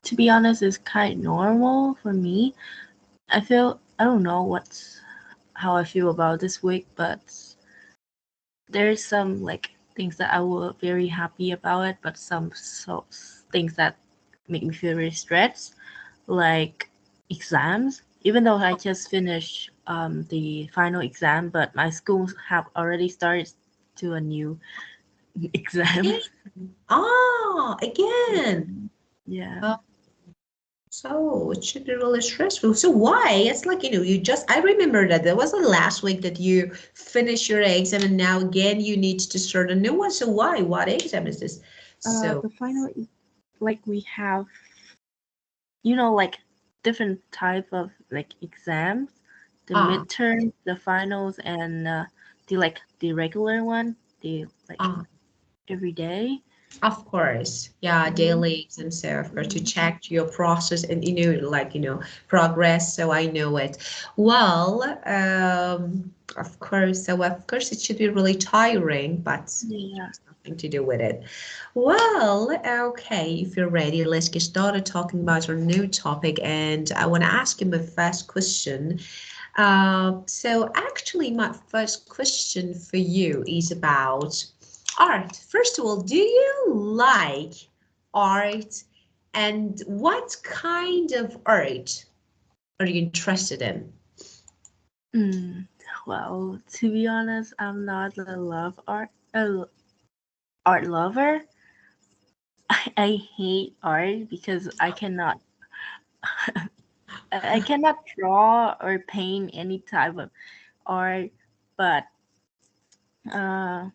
to be honest, is kind of normal for me. I don't know how I feel about this week, but there's some like things that I will very happy about it, but some things that make me feel very stressed, like exams. Even though I just finished the final exam, but my schools have already started to a new exam. Again. Yeah. So it should be really stressful. So why? It's like, I remember that there was a last week that you finished your exam and now again you need to start a new one. So why? What exam is this? So, The final, like we have, like different type of like exams, the ah, midterm, the finals, and the regular one, the like ah, every day. of course. Yeah, Mhm. daily exams. So of course to check your process and, progress. So I know it. Well, of course. So of course it should be really tiring, but Yeah. nothing to do with it. Well, okay, if you're ready, let's get started talking about our new topic. And I want to ask you my first question. So actually, my first question for you is about art. First of all, do you like art? And what kind of art are you interested in? Mm, well, to be honest, I'm not a art lover. I hate art because I cannot draw or paint any type of art, but uh,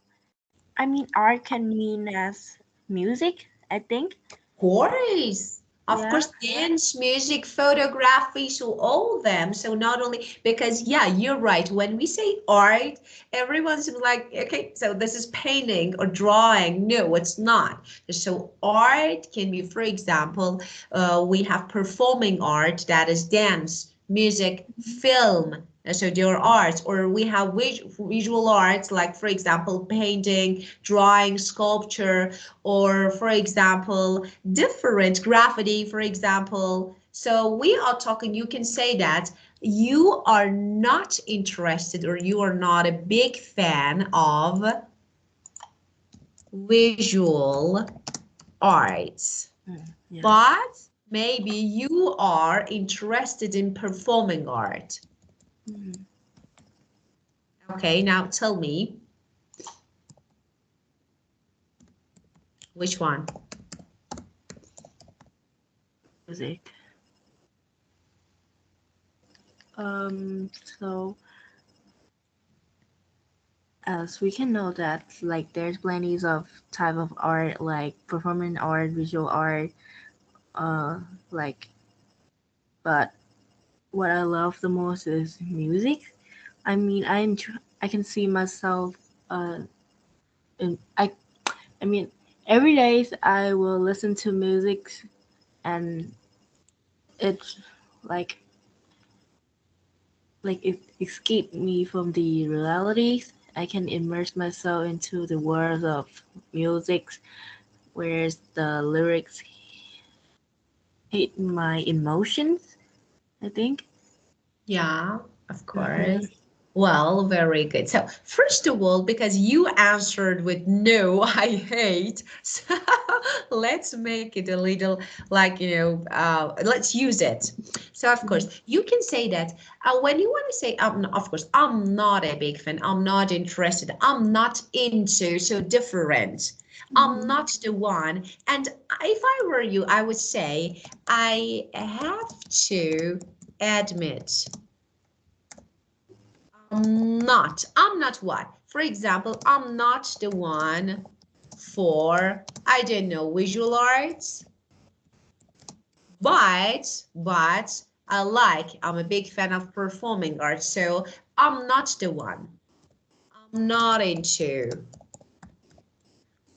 I mean art can mean as music, I think. Course. Of Yeah. course, dance, music, photography, so all of them. So not only because, yeah, you're right. When we say art, everyone's like, okay, so this is painting or drawing. No, it's not. So art can be, for example, we have performing art, that is dance, music, Mhm. film. So there are arts, or we have visual arts, like for example, painting, drawing, sculpture, or for example, different graffiti, for example. So we are talking, you can say that you are not interested or you are not a big fan of visual arts, Yeah. but maybe you are interested in performing art. Mhm. Okay, now tell me which one. Music. So as we can know that like there's plenty of type of art like performing art, visual art, uh, like but what I love the most is music. I mean, I can see myself uh in I mean every day I will listen to music and it's like it escaped me from the realities. I can immerse myself into the world of music, where the lyrics hit my emotions. I think. Yeah, of Mm-hmm. course. Well, very good. So, first of all, because you answered with no, I hate, so let's make it a little like, let's use it. So, of Mm-hmm. course, you can say that when you want to say, of course, I'm not a big fan, I'm not interested, I'm not into, so different. I'm Mm-hmm. not the one. And if I were you, I would say, I have to admit I'm not what? For example, I'm not the one for, I don't know, visual arts, but I'm a big fan of performing arts, so I'm not the one. I'm not into.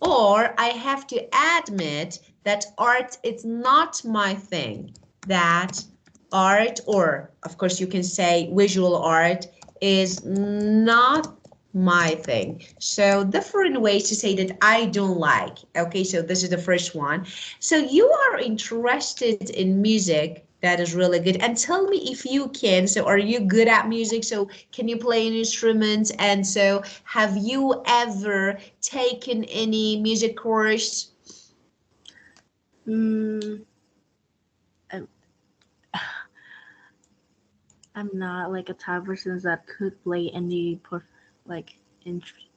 Or I have to admit that art is not my thing. That art, or of course you can say visual art, is not my thing. So different ways to say that I don't like. Okay, so this is the first one. So you are interested in music. That is really good. And tell me if you can. So are you good at music? So can you play an instrument? And so have you ever taken any music course? Mm, I'm, I'm not like a type of person that could play any like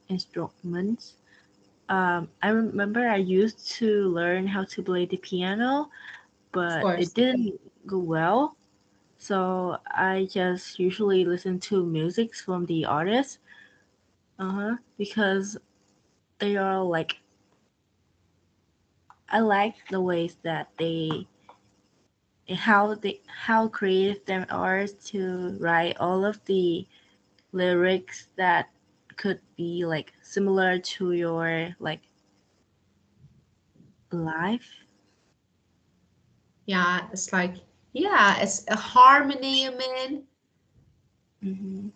instruments. I remember I used to learn how to play the piano, Of but it course. didn't go well. So I just usually listen to music from the artists. Because they are like I like the ways that how creative they are to write all of the lyrics that could be like similar to your like life. Yeah, it's like, yeah, it's a harmony, you mean? Hmm.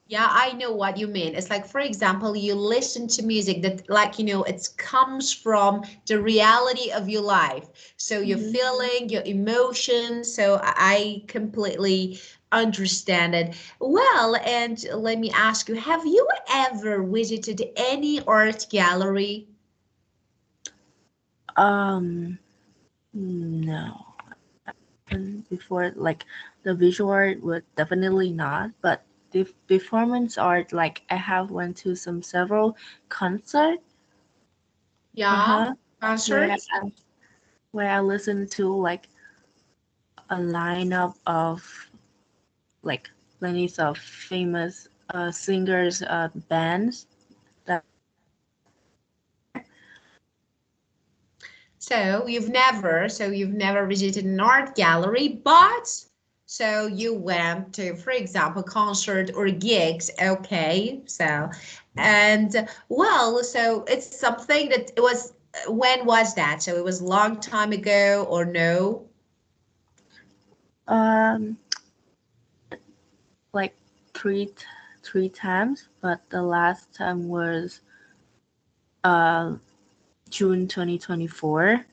Yeah, I know what you mean. It's like, for example, you listen to music that, like, it comes from the reality of your life. So your Hmm. feeling, your emotions. So I completely understand it. Well, and let me ask you, have you ever visited any art gallery? Um, no. And before, like the visual art would definitely not, but the performance art, like I have went to some several concert, Yeah, uh-huh, where concerts? I, where I listened to like a lineup of like plenty of famous singers, bands that there. So you've never visited an art gallery, but so you went to, for example, concert or gigs. Okay, so and well, so it's something that it was. When was that? So it was a long time ago, or no? Um, like three times, but the last time was uh June 2024.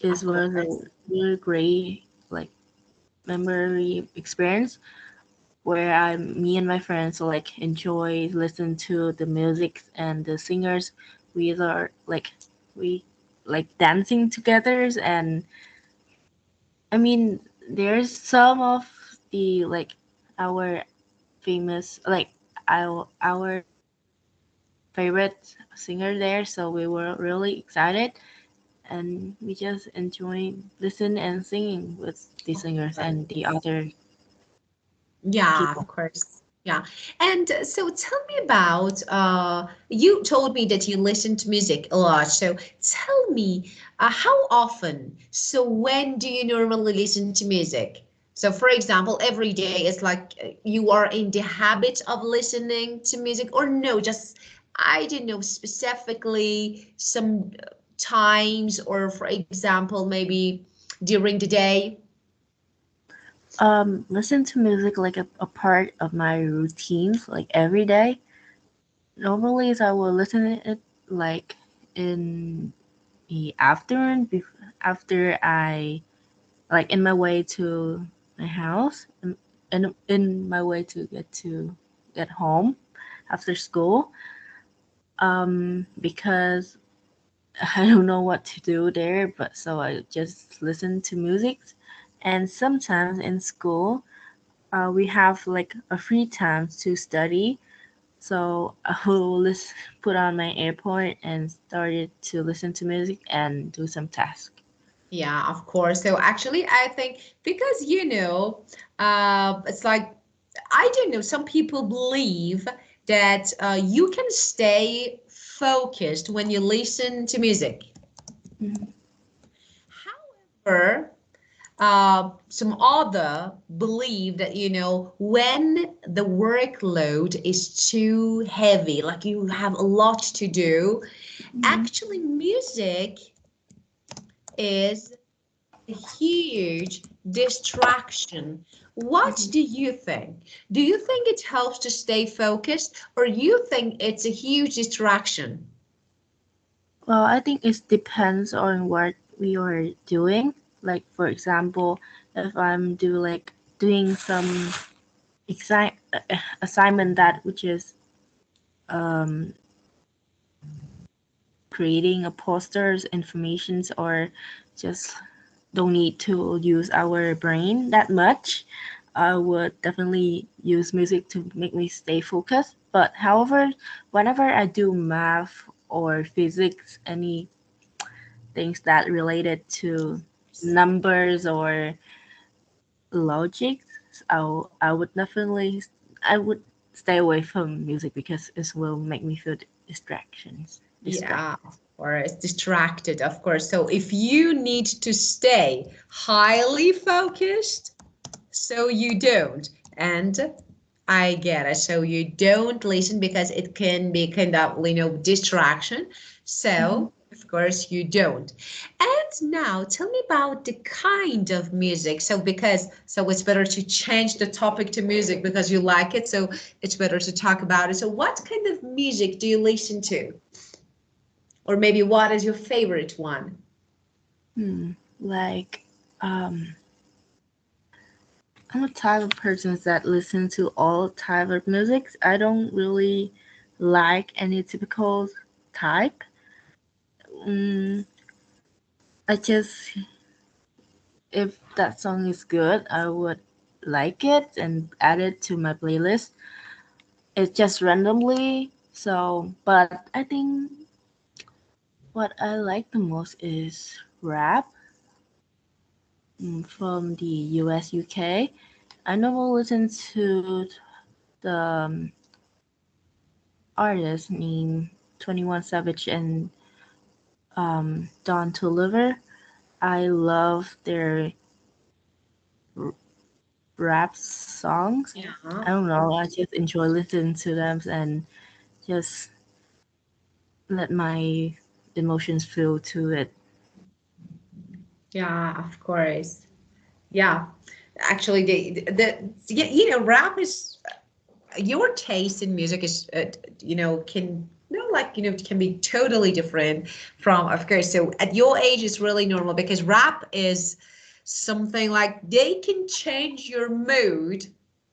Is Of was a course. really great like memory experience where me and my friends like enjoy listen to the music and the singers. We are like we like dancing together, and I mean there's some of the like our famous like our favorite singer there, so we were really excited and we just enjoy listen and singing with the Of singers and the course. other Yeah, of people. course. Yeah. And so tell me about you told me that you listen to music a lot. So tell me how often? So when do you normally listen to music? So for example, every day it's like you are in the habit of listening to music or no, just I don't know specifically some times or for example maybe during the day. Listen to music like a part of my routines like every day. Normally I will listen to it like in the afternoon after I like in my way to my house and in my way to get home after school, because I don't know what to do there, but so I just listen to music. And sometimes in school, we have like a free time to study, so I will put on my AirPod and started to listen to music and do some tasks. Yeah, of course. So actually, I think because it's like I don't know. Some people believe that you can stay focused when you listen to music. Mhm. However, some other believe that when the workload is too heavy, like you have a lot to do, Mhm. actually music is a huge distraction. What Mhm. do you think? Do you think it helps to stay focused, or you think it's a huge distraction? Well, I think it depends on what we are doing. Like for example, if I'm doing some assignment that which is um, creating a posters, informations, or just don't need to use our brain that much, I would definitely use music to make me stay focused. But however, whenever I do math or physics, any things that related to numbers or logic, I would definitely I would stay away from music because it will make me feel Yeah, distracted. or it's distracted, of course. So if you need to stay highly focused, so you don't. And I get it. So you don't listen because it can be kind of, distraction. Hmm. So, of course, you don't. And now tell me about the kind of music. So it's better to change the topic to music because you like it. So it's better to talk about it. So what kind of music do you listen to? Or maybe what is your favorite one? Like, um, I'm a type of person that listen to all type of music. I don't really like any typical type. Mm, I just if that song is good, I would like it and add it to my playlist. It's just randomly. So, but I think what I like the most is rap from the US, UK. I normally listen to the artist named 21 Savage and Don Toliver. I love their r- rap songs. Yeah. I don't know. I just enjoy listening to them and just let my emotions flow to it. Yeah, of course. Yeah. Actually, yeah, rap is your taste in music is, can can be totally different from, of course. So at your age, it's really normal because rap is something like they can change your mood.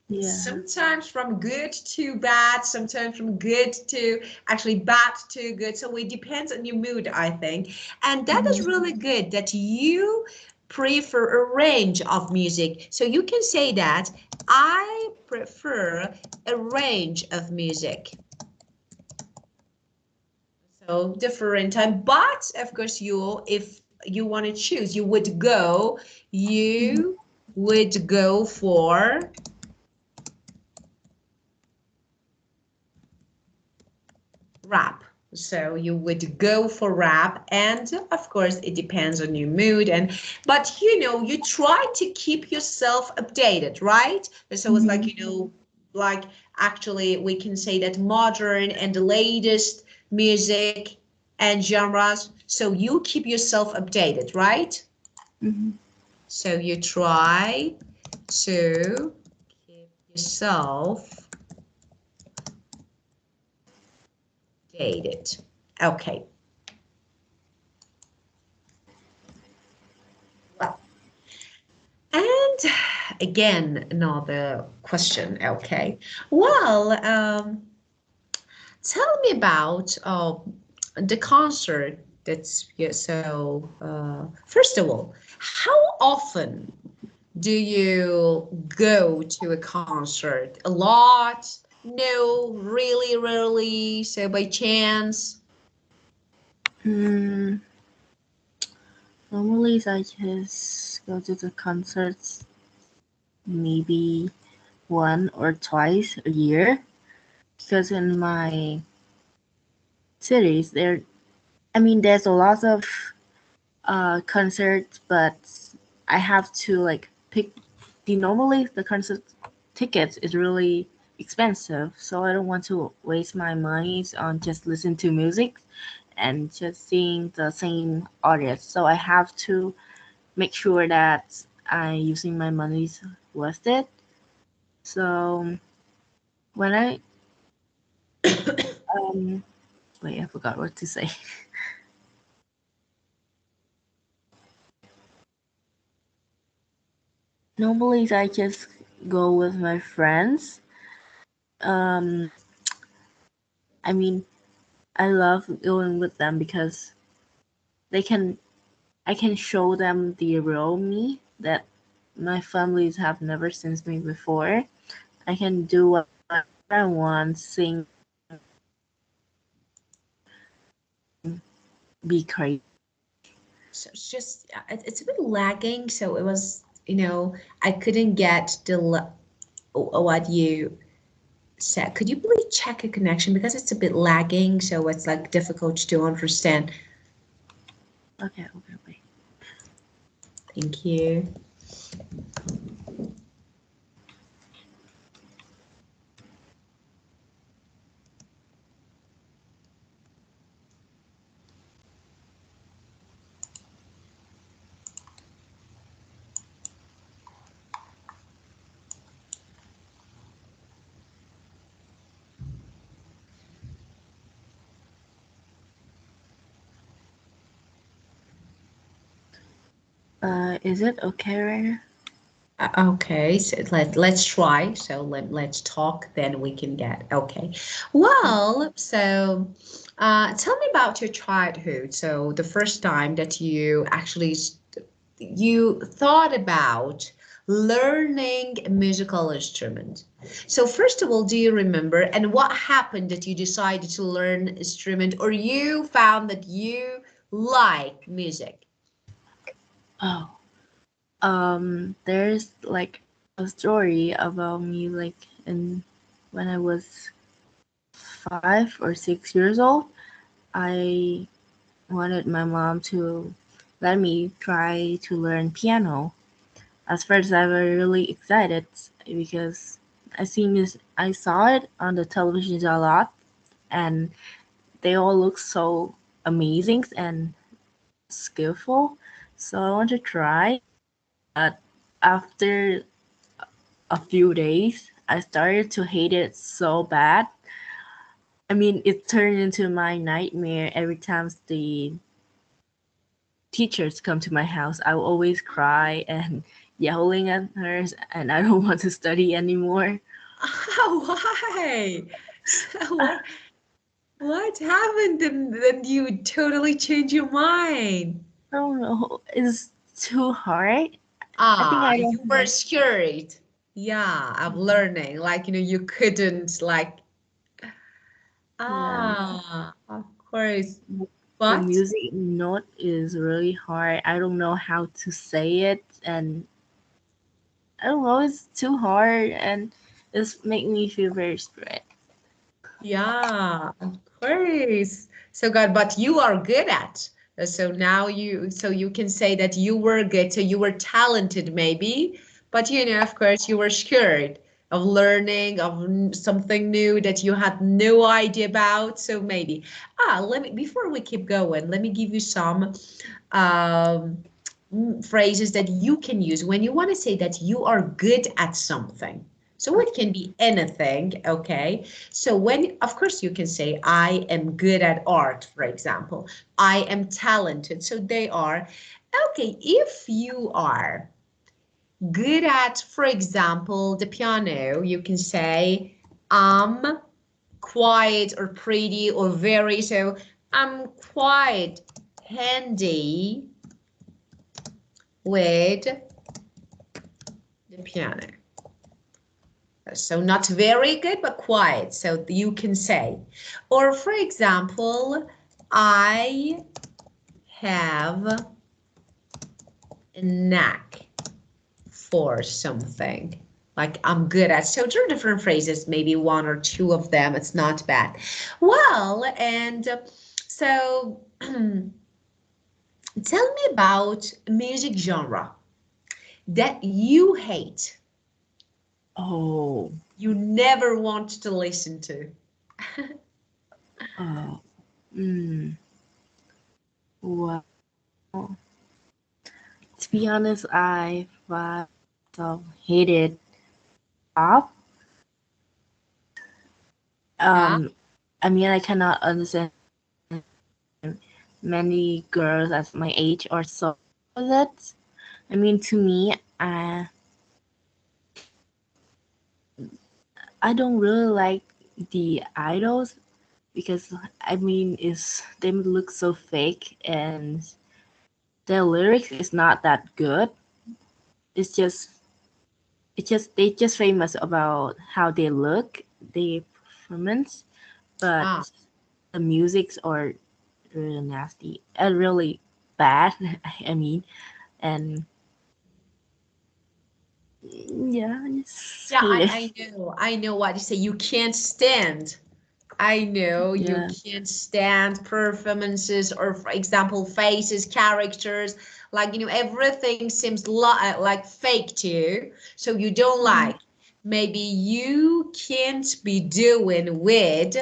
Yeah. Sometimes from good to bad, sometimes from good to actually bad to good. So it depends on your mood, I think. And that is Mhm. really good that you prefer a range of music. So you can say that I prefer a range of music. So different time. But of course, if you want to choose, Mhm. you would go for rap. So you would go for rap, and of course it depends on your mood. But you try to keep yourself updated, right? So it's like, Mhm. like actually we can say that modern and the latest music and genres. So you keep yourself updated, right? Mhm. So you try to keep yourself updated. Okay. Well, and again, another question. Okay. Well, tell me about the concert. That's yeah. So, first of all, how often do you go to a concert? A lot? No, really, rarely. So by chance. Mm, normally, I just go to the concerts maybe one or twice a year because in my cities there, I mean, there's a lot of concerts, but I have to like pick. Normally the concert tickets is really expensive, so I don't want to waste my money on just listening to music and just seeing the same artist. So I have to make sure that I using my money's worth it. So when I wait, I forgot what to say. Normally, I just go with my friends. Um, I mean, I love going with them because they can. I can show them the real me that my families have never seen me before. I can do what I want, sing, be crazy. So it's just it's a bit lagging. So it was, I couldn't get what you said. Could you please check a connection because it's a bit lagging, so it's like difficult to understand. Okay, wait. Thank you. Is it okay right now? Okay, so let's try. So let's talk, then we can get okay. Well, so tell me about your childhood. So the first time that you actually you thought about learning a musical instrument. So first of all, do you remember and what happened that you decided to learn instrument or you found that you like music? Oh, there's like a story about me, like in when I was 5 or 6 years old. I wanted my mom to let me try to learn piano. At first, I was really excited because I saw it on the television a lot, and they all look so amazing and skillful. So I want to try. But after a few days, I started to hate it so bad. I mean, it turned into my nightmare every time the teachers come to my house. I will always cry and yelling at her, and I don't want to study anymore. Why? So what happened then you totally change your mind? I don't know. It's too hard. I think Ah, I you don't were have. scared. Yeah, of learning. Like, you couldn't like, Yeah, of course. the But music note is really hard. I don't know how to say it, and I don't know. It's too hard, and it's make me feel very stressed. yeah, of course. So God, but you are good at. So now you can say that you were good, so you were talented maybe, but of course you were scared of learning of something new that you had no idea about. So maybe, let me, before we keep going, let me give you some um, phrases that you can use when you want to say that you are good at something. So it can be anything, okay? So when, of course, you can say, I am good at art, for example. I am talented. So they are, okay, if you are good at, for example, the piano, you can say, I'm quiet or pretty or very, so I'm quite handy with the piano. So not very good, but quiet. So you can say, or for example, I have a knack for something. Like I'm good at. So there are different phrases, maybe one or two of them. It's not bad. Well, and so tell me about music genre that you hate, Oh, you never want to listen to. oh, mm, well, To be honest, I find myself hated pop. Yeah. Um, I mean, I cannot understand many girls at my age are so with it. I mean, to me, I don't really like the idols because I mean, is they look so fake and their lyrics is not that good. It's just they just famous about how they look, their performance, but Ah. the musics are really nasty and really bad. I mean, and yeah, I just Yeah, hate I it. know. I know what you say. You can't stand. I know you Yeah. can't stand performances or, for example, faces, characters. Like, everything seems like fake to you. So you don't Mhm. like. Maybe you can't be doing with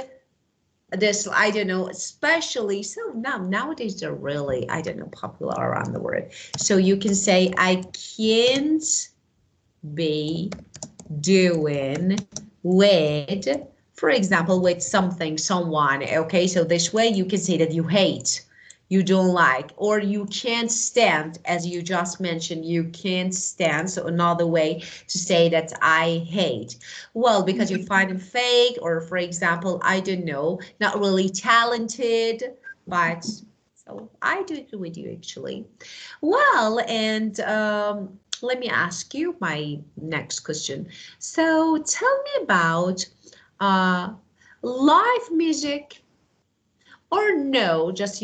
this, I don't know, especially. So nowadays they're really, I don't know, popular around the world. So you can say, I can't be doing with, for example, with something, someone. Okay, so this way you can say that you hate, you don't like, or you can't stand, as you just mentioned, you can't stand. So another way to say that I hate, well, because you find them fake, or for example, I don't know, not really talented, but so I do agree with you actually. Well, and let me ask you my next question. So tell me about uh, live music, or no, just,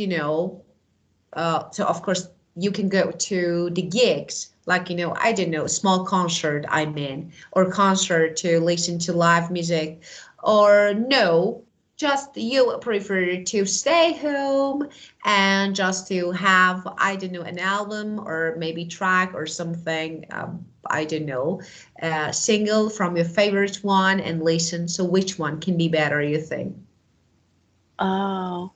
so of course you can go to the gigs, like, I don't know, small concert, I mean, or concert to listen to live music, or no, just you prefer to stay home and just to have, I don't know, an album or maybe track or something, I don't know, single from your favorite one and listen. So which one can be better, you think? Oh,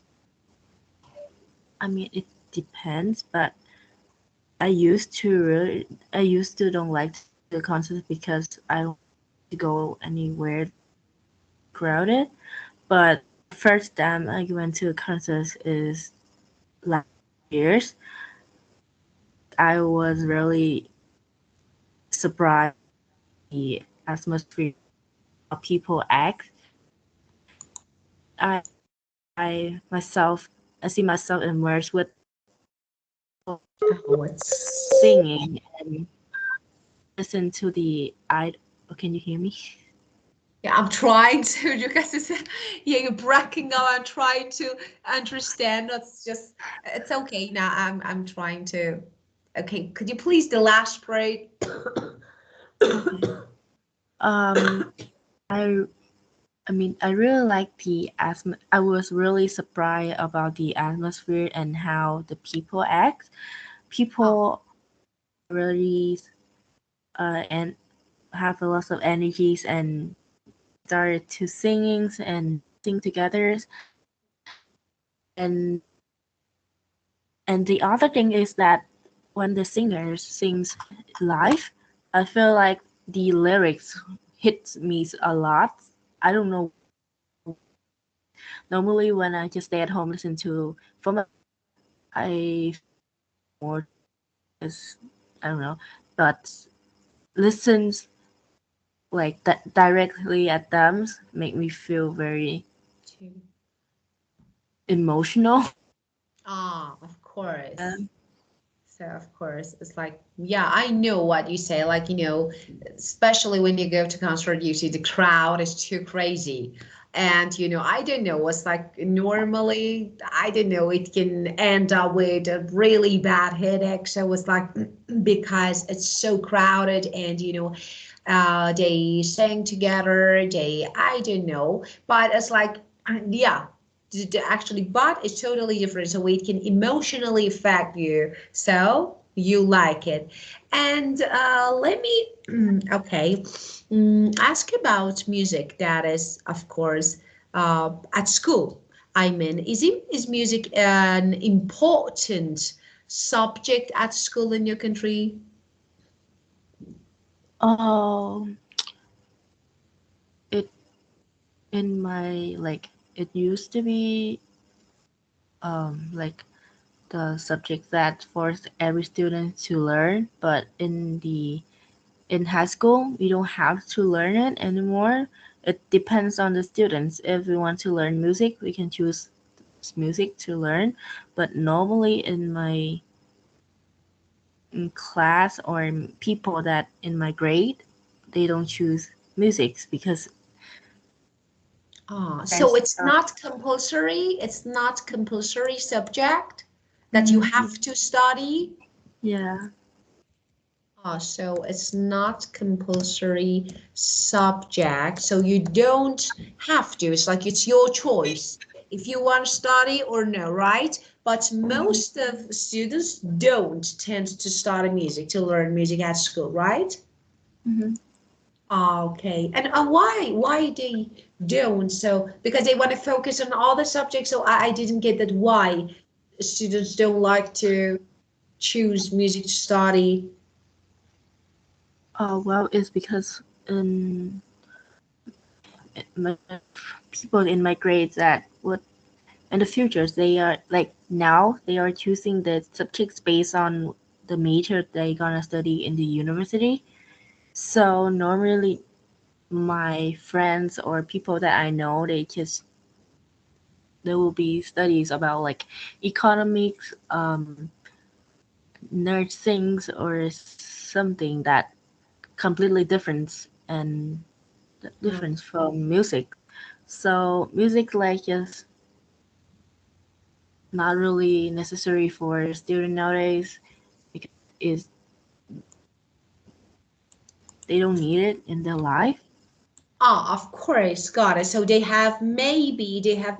I mean, it depends, but I used to don't like to go to concerts because I don't like to go anywhere crowded. But the first time I went to a concert is last year's. I was really surprised the atmosphere, how people act. I I myself I see myself immersed with Oh, it's singing and listen to the I. Oh, can you hear me? Yeah, I'm trying to. You guys, yeah, you're breaking up. I'm trying to understand. That's just. It's okay now. I'm trying to. Okay, could you please the last part? Okay. Um, I I mean I really like the atmosphere. I was really surprised about the atmosphere and how the people act. Oh, People really and have a lot of energies and started to singing and dancing together. And and the other thing is that when the singers sings live, I feel like the lyrics hit me a lot. I don't know. Normally, when I just stay at home listen to from I more is I don't know, but listens like that directly at them make me feel very two. emotional. Of course. Um, So of course, it's like, yeah, I know what you say. Like, especially when you go to concert, you see the crowd is too crazy. And, I don't know, it's like normally, I don't know, it can end up with a really bad headache. So it's like, because it's so crowded and, they sing together, I don't know, but it's like, yeah, actually, but it's totally different, so it can emotionally affect you, so you like it. And let me okay, ask about music that is, of course, at school. I mean, is music an important subject at school in your country? Oh, it in my like it used to be like the subject that forced every student to learn, but in high school we don't have to learn it anymore. It depends on the students. If we want to learn music, we can choose music to learn, but normally in my in class or people that in my grade, they don't choose music because So there's it's not compulsory. It's not compulsory subject that you mm, have to study. yeah. So it's not compulsory subject. So you don't have to. It's like it's your choice if you want to study or no, right? But Mhm, most of students don't tend to study music, to learn music at school, right? mhm. Okay. And why? Why they don't? So because they want to focus on all the subjects. So I didn't get that why students don't like to choose music to study. Well, it's because my people in my grades that would in the futures they are like now they are choosing the subjects based on the major they gonna study in the university. So normally my friends or people that I know, they just there will be studies about like economics, nursing, or something that completely different and different from music. So music like just not really necessary for student nowadays because is they don't need it in their life. Of course, got it. So they have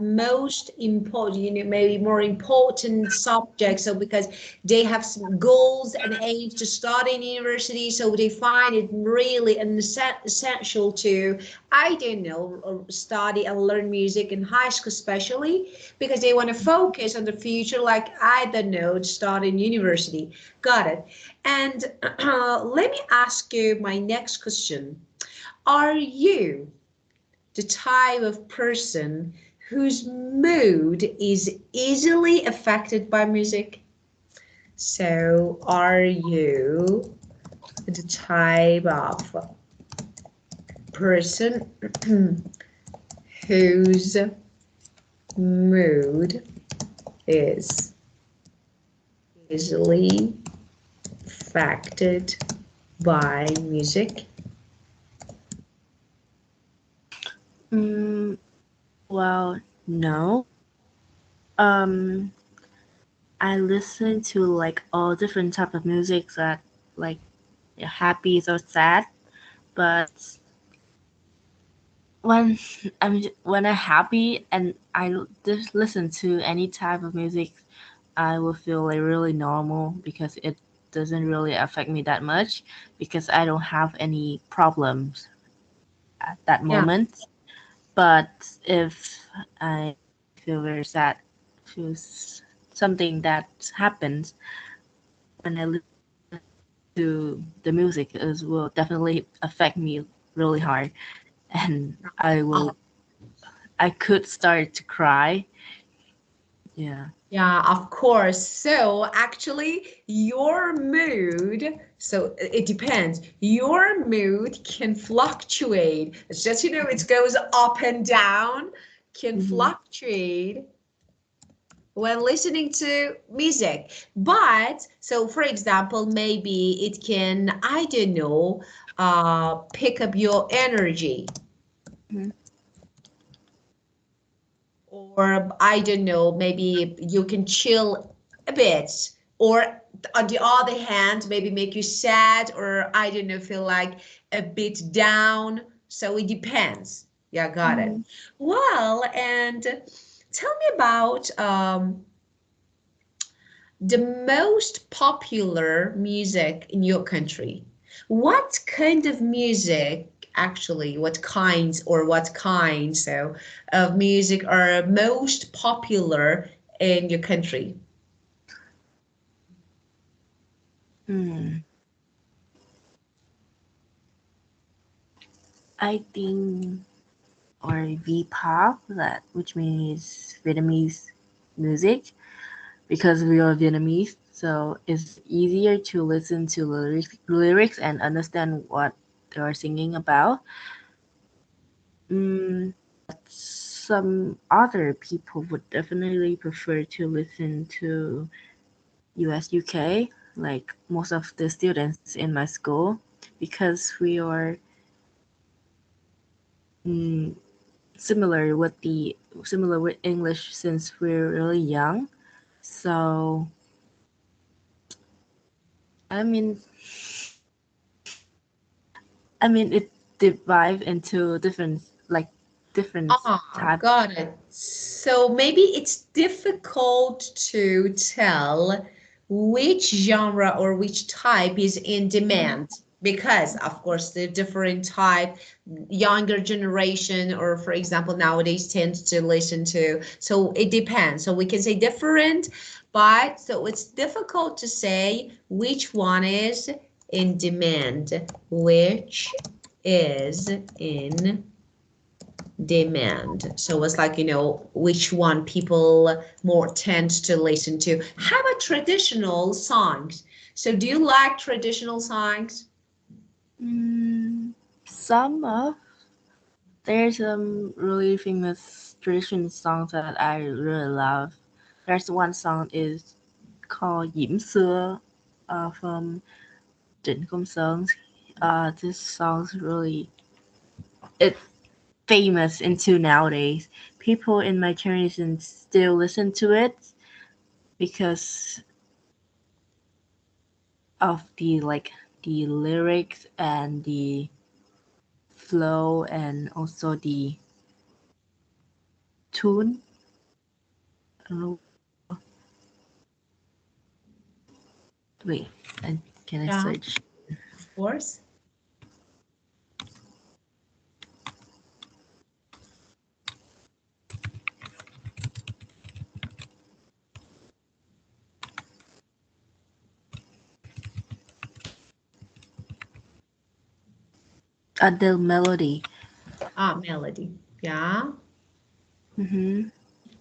most important, maybe more important subjects. So because they have some goals and aims to study in university, so they find it really essential to, I don't know, study and learn music in high school, especially because they want to focus on the future, like I don't know, study in university. Got it. And let me ask you my next question. Are you the type of person whose mood is easily affected by music? So, are you the type of person whose mood is easily affected by music? Mm, well, no. Um, I listen to like all different type of music that like happy or sad, but when when I'm happy and just listen to any type of music, I will feel like really normal because it doesn't really affect me that much because I don't have any problems at that Yeah. moment. But if I feel very sad, feels something that happens when I listen to the music, it will definitely affect me really hard, and Uh, I could start to cry. Yeah. Yeah, of course. So actually, your mood, so it depends. Your mood can fluctuate. It's just, it goes up and down, can Mm-hmm. fluctuate when listening to music. But, so for example, maybe it can, I don't know, pick up your energy. Mm-hmm. Or I don't know, maybe you can chill a bit, or on the other hand, maybe make you sad, or I don't know, feel like a bit down. So it depends. Yeah, got it. Mm-hmm. Well, and tell me about the most popular music in your country. What kind of music, actually, what kinds or what kinds of music are most popular in your country? Hmm. I think or V-pop, that which means Vietnamese music, because we are Vietnamese, so it's easier to listen to lyrics and understand what they are singing about. Some other people would definitely prefer to listen to US UK, like most of the students in my school, because we are mm, similar with English since we're really young. So I mean, it divides into different Ah, type. got it. So maybe it's difficult to tell which genre or which type is in demand because, of course, the different type, younger generation, or for example, nowadays tends to listen to. So it depends. So we can say different, but so it's difficult to say which one is in demand, which is in demand. So it's like, which one people more tend to listen to. How about traditional songs? So do you like traditional songs? Mm, some of there's some really famous traditional songs that I really love. There's one song is called Jan4th from Jan4th. This song's really it's famous until nowadays. People in my generation still listen to it because of the lyrics and the flow and also the tune. I don't know. Wait, can I Yeah, search? of course. The melody. Ah, melody. Yeah, Mm-hmm.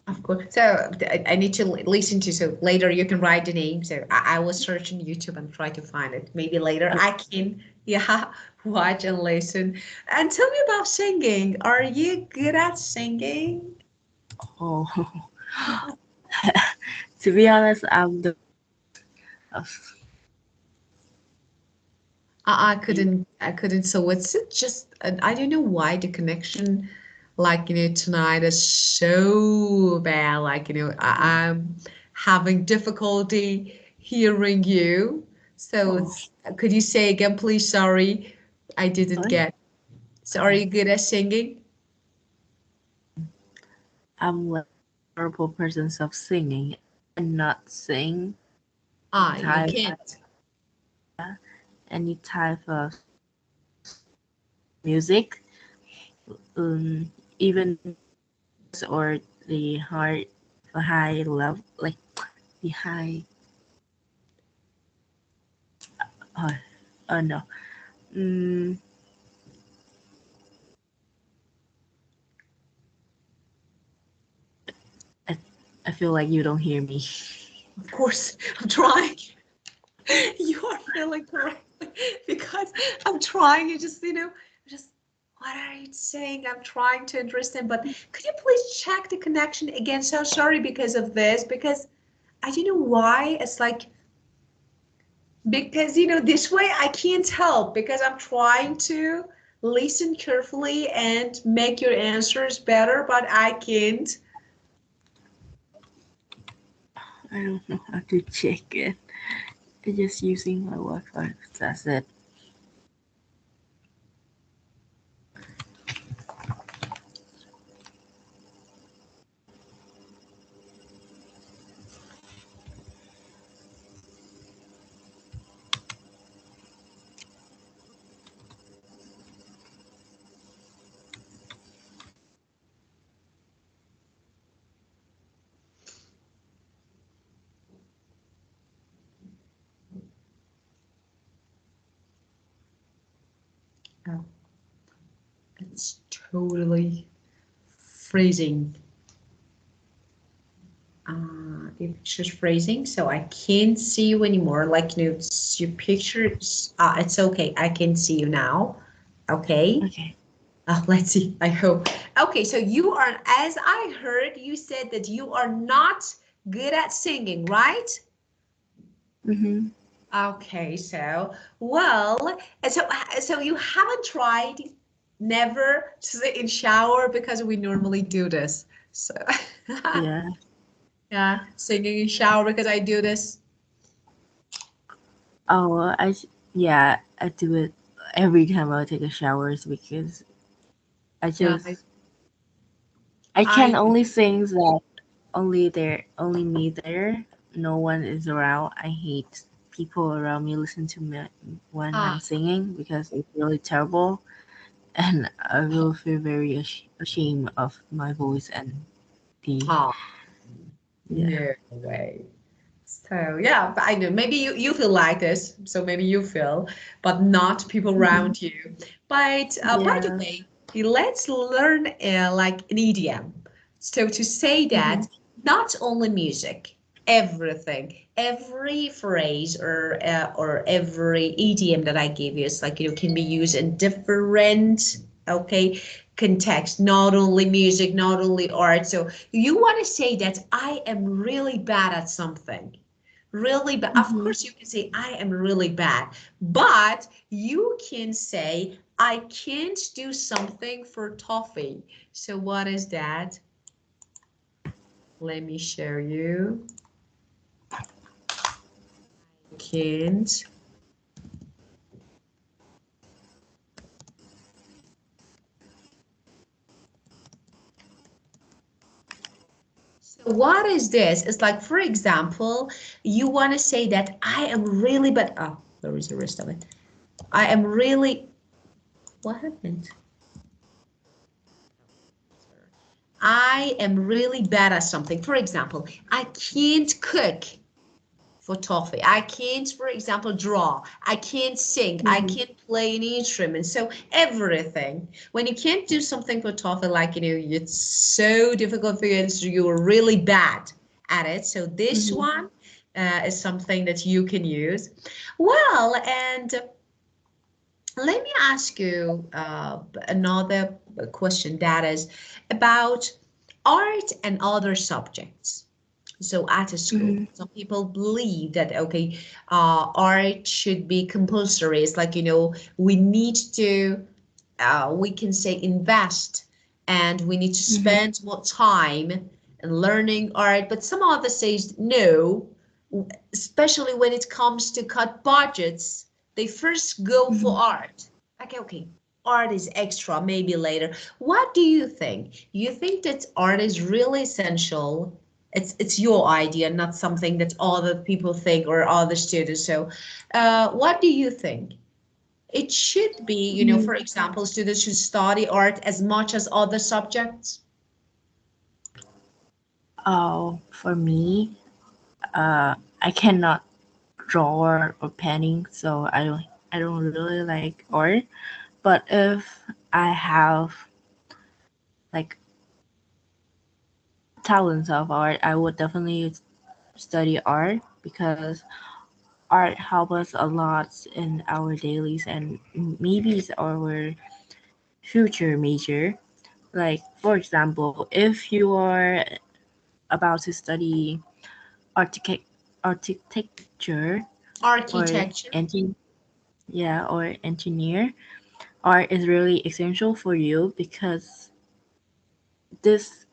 of course. So I need to listen to, so later you can write the name. So I will search on YouTube and try to find it. Maybe later I can, yeah, watch and listen. And tell me about singing. Are you good at singing? Oh, to be honest, I'm the of I couldn't. So it's just, I don't know why the connection, like, tonight is so bad. Like, I'm having difficulty hearing you. So oh, could you say again, please? Sorry, I didn't sorry. get. So are you good at singing? I'm like a horrible person of singing. I cannot sing Ah, you type can't. any type of music. Even or the hard, the high level, like the high. Oh, oh no. Mm, I, I feel like you don't hear me. Of course, I'm trying. You are feeling correctly because I'm trying. You just, just what are you saying? I'm trying to understand, but could you please check the connection again? So sorry because of this, because I don't know why. It's like, because this way I can't help because I'm trying to listen carefully and make your answers better, but I can't. I don't know how to check it. I'm just using my Wi-Fi. That's it. Oh, it's totally freezing. It's just freezing, so I can't see you anymore. Like, it's your picture. It's okay. I can see you now. Okay. Okay. Let's see. I hope. Okay, so you are, as I heard, you said that you are not good at singing, right? Mm-hmm. Okay, so well, so you haven't tried never to sit in shower because we normally do this. So Yeah. yeah, singing in shower because I do this. Oh, yeah, I do it every time I take a showers because I Yeah, just I can I only sing that only me there. No one is around. I hate people around me listen to me when I'm ah singing because it's really terrible, and I will feel very ashamed of my voice and the ah yeah. no way. So yeah, but I know maybe you feel like this, so maybe you feel, but not people Mhm. around you. But by the Yeah. way, let's learn like an idiom. So to say Hmm. that not only music, everything, every phrase or every idiom that I give you is like can be used in different okay context, not only music, not only art. So you want to say that I am really bad at something really bad. Of Hmm. course, you can say, I am really bad, but you can say, I can't do something for toffee. So, what is that? Let me show you. Can't. So, what is this? It's like, for example, you want to say that I am really bad. Oh, where is the rest of it? I am really. What happened? I am really bad at something. For example, I can't cook for toffee. I can't, for example, draw. I can't sing. I Hmm. can't play an instrument. So everything. When you can't do something for toffee, like it's so difficult for you and so you're really bad at it. So this Hmm. one is something that you can use. Well, and let me ask you another question that is about art and other subjects. So at a school, Hmm. some people believe that okay, art should be compulsory. It's like we need to, we can say invest, and we need to Hmm. spend more time in learning art. But some others says no, especially when it comes to cut budgets. They first go for Hmm. art. Okay, art is extra, maybe later. What do you think? You think that art is really essential? It's your idea, not something that other people think or other students. So, what do you think? It should be, Hmm. for example, students should study art as much as other subjects. Oh, for me, I cannot draw or painting, so I don't really like art. But if I have like talents of art, I would definitely study art because art helps us a lot in our dailies and maybe it's our future major. Like for example, if you are about to study architect architecture or Architecture. or engineer, art is really essential for you because this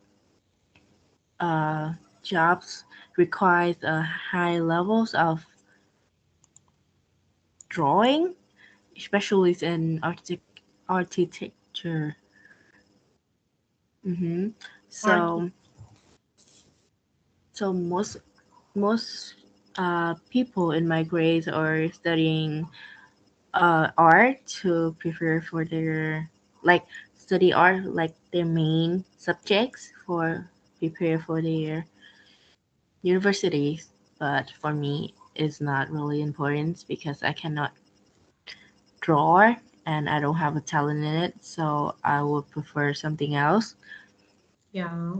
uh, jobs requires high levels of drawing, especially in architecture. Hmm. Archi. So so most people in my grades are studying art to prepare for their like study art like their main subjects for prepare for their universities. But for me, it's not really important because I cannot draw and I don't have a talent in it, so I would prefer something else. Yeah,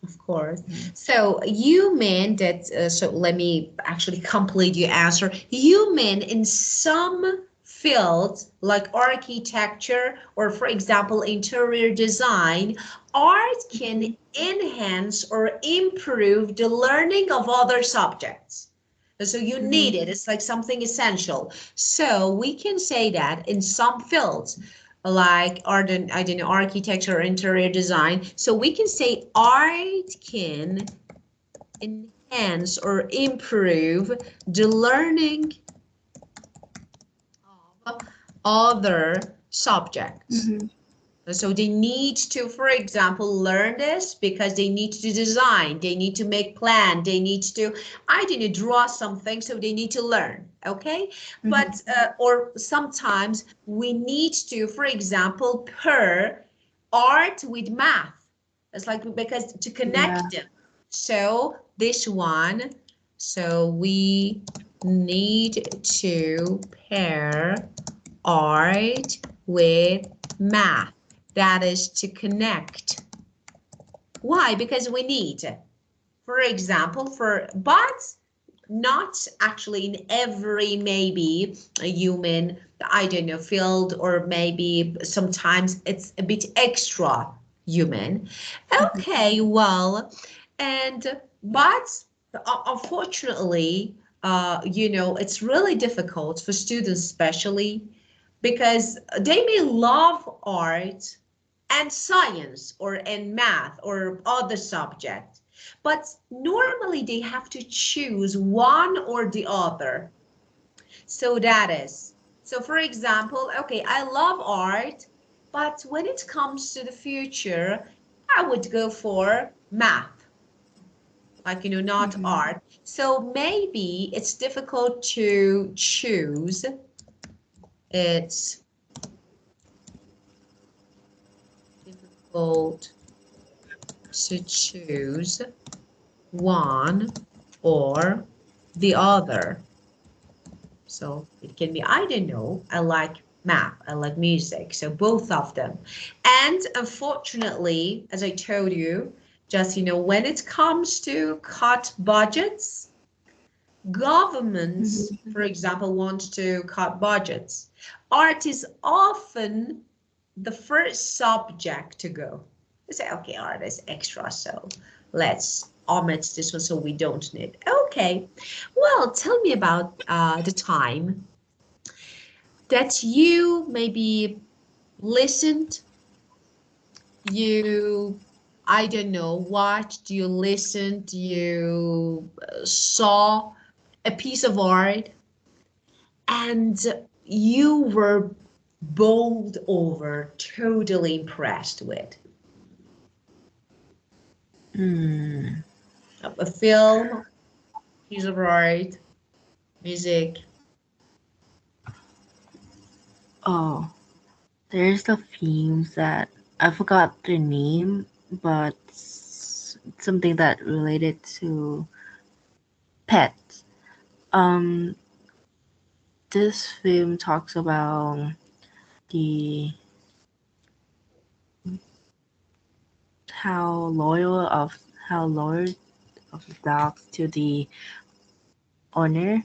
of course. So you meant that, so let me actually complete your answer. You mean in some fields like architecture or, for example, interior design, art can Mhm. enhance or improve the learning of other subjects. So you need Mhm. it. It's like something essential. So we can say that in some fields, like art and I don't know, architecture or interior design. So we can say art can enhance or improve the learning of other subjects. Mhm. So they need to, for example, learn this because they need to design, they need to make plan, they need to, I didn't draw something, so they need to learn, okay? Mhm. But, or sometimes we need to, for example, pair art with math. It's like, because to Yeah. connect them. So this one, so we need to pair art with math. That is to connect. Why? Because we need, for example, but not actually in every maybe a human, I don't know, field, or maybe sometimes it's a bit extra human. Mhm. Okay, well, and but unfortunately, it's really difficult for students, especially because they may love art and science or and math or other subject, but normally they have to choose one or the other. So that is, so for example, okay, I love art, but when it comes to the future, I would go for math, like, not Mhm. art. So maybe it's difficult to choose. It's difficult to choose one or the other. So it can be, I don't know, I like math, I like music, so both of them. And unfortunately, as I told you, just, when it comes to cut budgets, governments, Mhm. for example, want to cut budgets. Art is often the first subject to go. They say, okay, art is extra, so let's omit this one so we don't need. Okay, well, tell me about the time that you maybe listened, you, I don't know, watched, you listened, you saw a piece of art and you were bowled over, totally impressed with Mm. a film, piece of art, music. Oh, there's the themes that I forgot the name, but something that related to pets. Um, this film talks about the how loyal of how loyal of the dogs to the owner.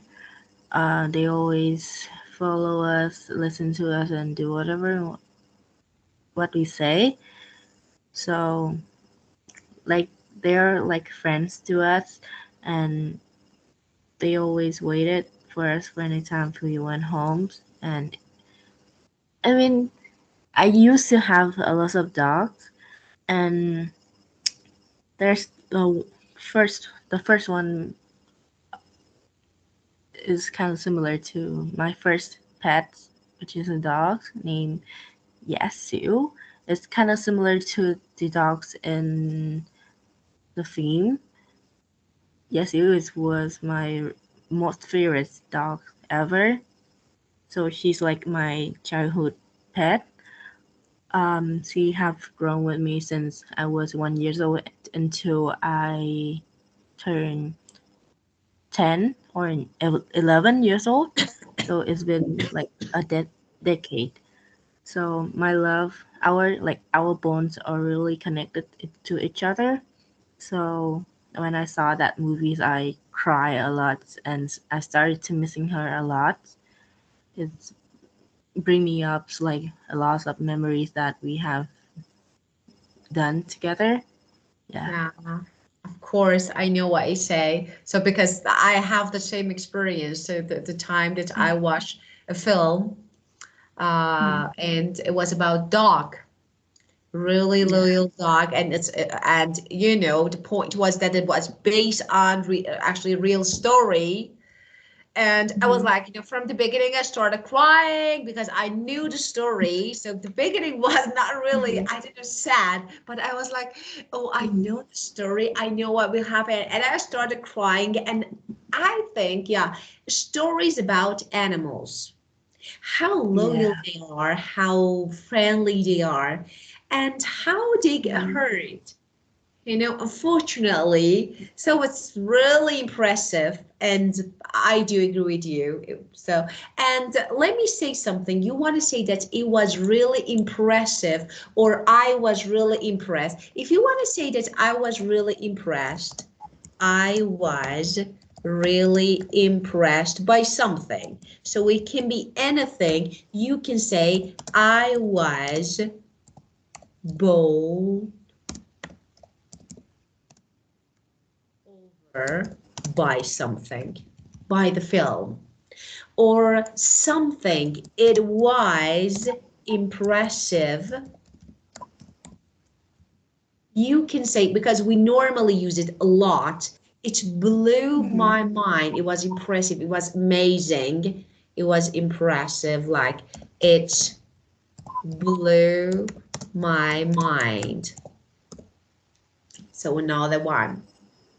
They always follow us, listen to us, and do whatever what we say. So like they're like friends to us, and they always waited for us for any time we went home. And I mean, I used to have a lot of dogs, and there's the first one is kind of similar to my first pet, which is a dog named Yasu. It's kind of similar to the dogs in the theme. Yasu was my most favorite dog ever. So she's like my childhood pet. She have grown with me since I was 1 years old until I turned 10 or 11 years old. So it's been like a decade. So my love, our bones are really connected to each other. So when I saw that movies, I cry a lot, and I started to missing her a lot. It's bring me up like a lot of memories that we have done together. Yeah. Yeah, of course, I know what you say. So because I have the same experience. So the time that I watched a film, Mhm. and it was about dog, really Yeah. loyal dog, and and you know the point was that it was based on actually a real story. And I was Hmm. like, from the beginning, I started crying because I knew the story. So the beginning was not really, Hmm. I didn't know sad, but I was like, oh, I know the story. I know what will happen. And I started crying. And I think, yeah, stories about animals, how loyal Yeah. they are, how friendly they are, and how they get Hmm. hurt, unfortunately. So it's really impressive. And I do agree with you. So, and let me say something. You want to say that it was really impressive, or I was really impressed. If you want to say that I was really impressed, I was really impressed by something. So it can be anything. You can say, I was bowled over by something, by the film, or something. It was impressive. You can say, because we normally use it a lot, it blew Hmm. my mind. It was impressive. It was amazing. It was impressive. Like, it blew my mind. So another one.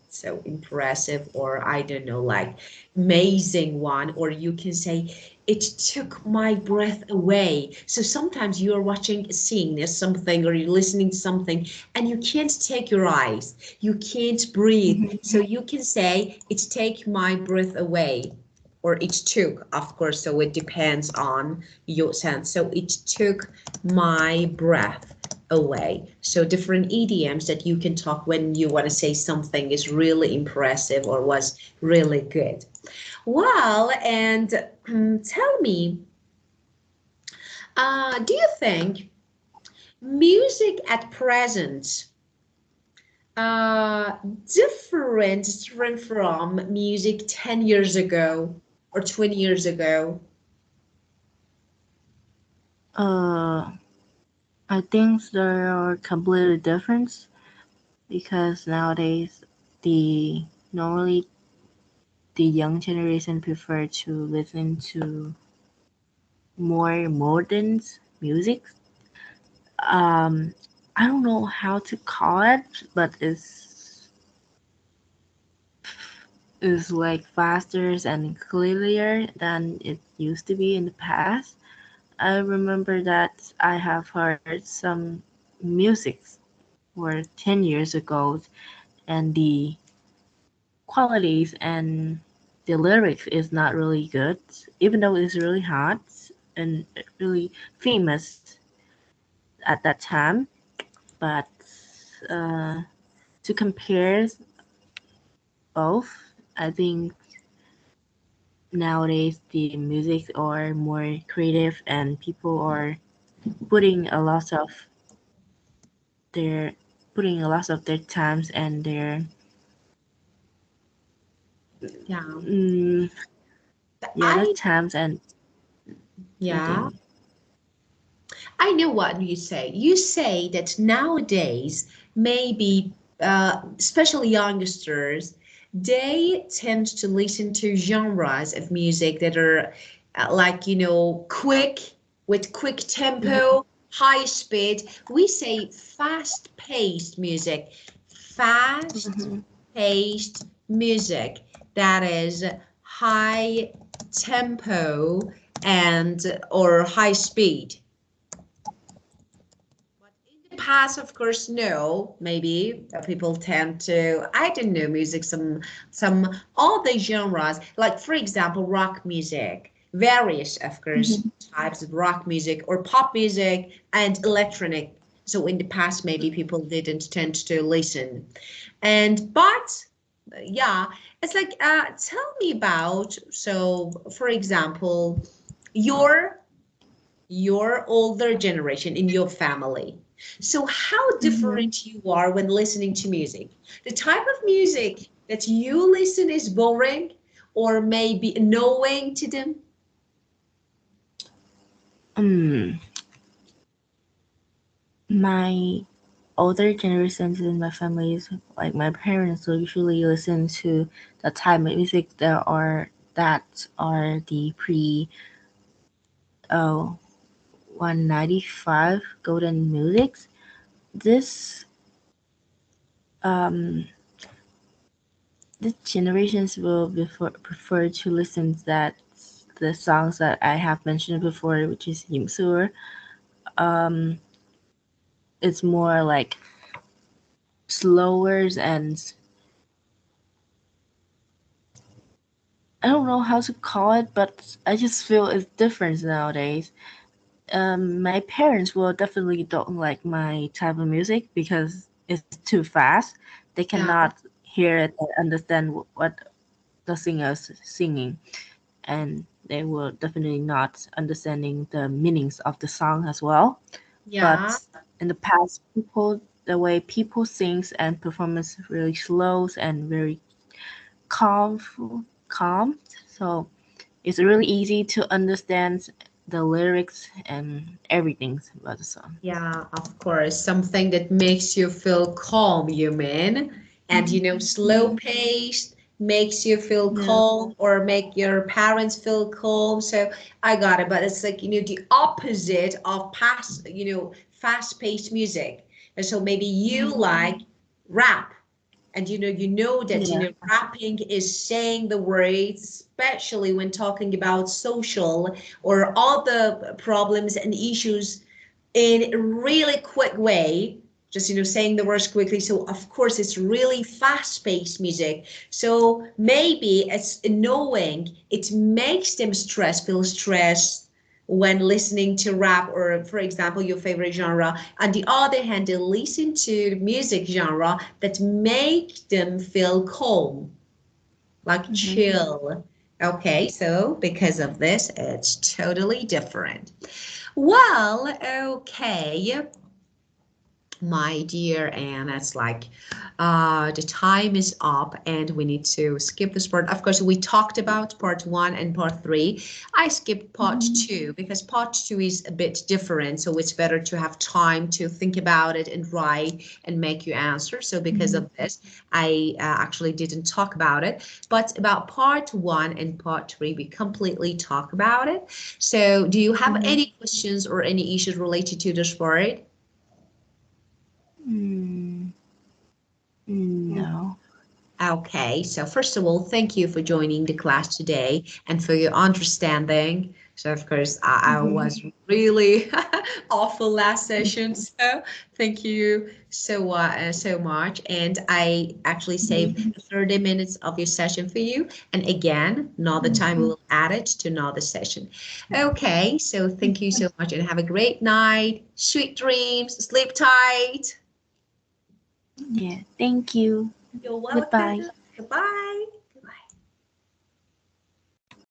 So impressive, or I don't know, like amazing one. Or you can say, it took my breath away. So sometimes you are watching a scene or something, or you're listening to something, and you can't take your eyes, you can't breathe. Hmm. So you can say, it take my breath away, or it took, of course, so it depends on your sense. So it took my breath away. So different idioms that you can talk when you want to say something is really impressive or was really good. Well, and tell me, do you think music at present uh, different from music 10 years ago or 20 years ago? Uh, I think there are completely different because nowadays the normally the young generation prefer to listen to more modern music. Um, I don't know how to call it, but it's like faster and clearer than it used to be in the past. I remember that I have heard some music for 10 years ago, and the qualities and the lyrics is not really good, even though it's really hot and really famous at that time. But uh, to compare both, I think nowadays the music are more creative and people are putting a lot of their times and their Yeah. mm, yeah, their I, times and yeah. thinking. I know what you say. You say that nowadays, maybe, especially youngsters, they tend to listen to genres of music that are like, quick, with quick Mhm. tempo, high speed. We say fast paced music, fast Mhm. paced music that is high tempo and or high speed. But in the past, of course, no. Maybe people tend to, I don't know, music, some all the genres. Like for example, rock music. various, of course, Mhm. types of rock music or pop music and electronic. So in the past, maybe people didn't tend to listen. But yeah, it's like, tell me about, so for example, your older generation in your family. So how Mhm. different you are when listening to music. The type of music that you listen is boring or maybe annoying to them. Mm, my older generations in my families, like my parents, will usually listen to the type of music that are the pre oh 195 golden musics. This um the generations will prefer to listen to that the songs that I have mentioned before, which is Yimsur. Um, it's more like slower and I don't know how to call it, but I just feel it's different nowadays. My parents will definitely don't like my type of music because it's too fast. They Yeah, cannot hear it or understand what the singer is singing, and they will definitely not understanding the meanings of the song as well. yeah, But in the past, the way people sings and performance really slows and very calm, calm. So it's really easy to understand the lyrics and everything about the song. yeah, of course. Something that makes you feel calm, you mean? And slow Mm-hmm. paced makes you feel Yeah. calm or make your parents feel calm. So I got it. But it's like, the opposite of fast paced music. And so maybe you Mhm. like rap. And you know that Yeah. rapping is saying the words, especially when talking about social or all the problems and issues in a really quick way, just saying the words quickly. So of course it's really fast-paced music, so maybe it's annoying, it makes them feel stressed when listening to rap or, for example, your favorite genre. On the other hand, they listen to music genre that make them feel calm, like Hmm. chill. Okay, so because of this it's totally different. Well, okay, my dear Anne, it's like the time is up and we need to skip this part. Of course, we talked about part one and part three. I skipped part Hmm. two because part two is a bit different. So it's better to have time to think about it and write and make you answer. So because Hmm. of this, I actually didn't talk about it. But about part one and part three, we completely talk about it. So do you have Hmm. any questions or any issues related to this part? Mm, no. Okay, so first of all, thank you for joining the class today and for your understanding. So, of course, I Hmm. was really awful last session. So, thank you so much. And I actually saved Hmm. 30 minutes of your session for you. And again, another time we will add it to another session. Okay, so thank you so much and have a great night. Sweet dreams. Sleep tight. Yeah. Thank you. You're welcome. Goodbye. Goodbye.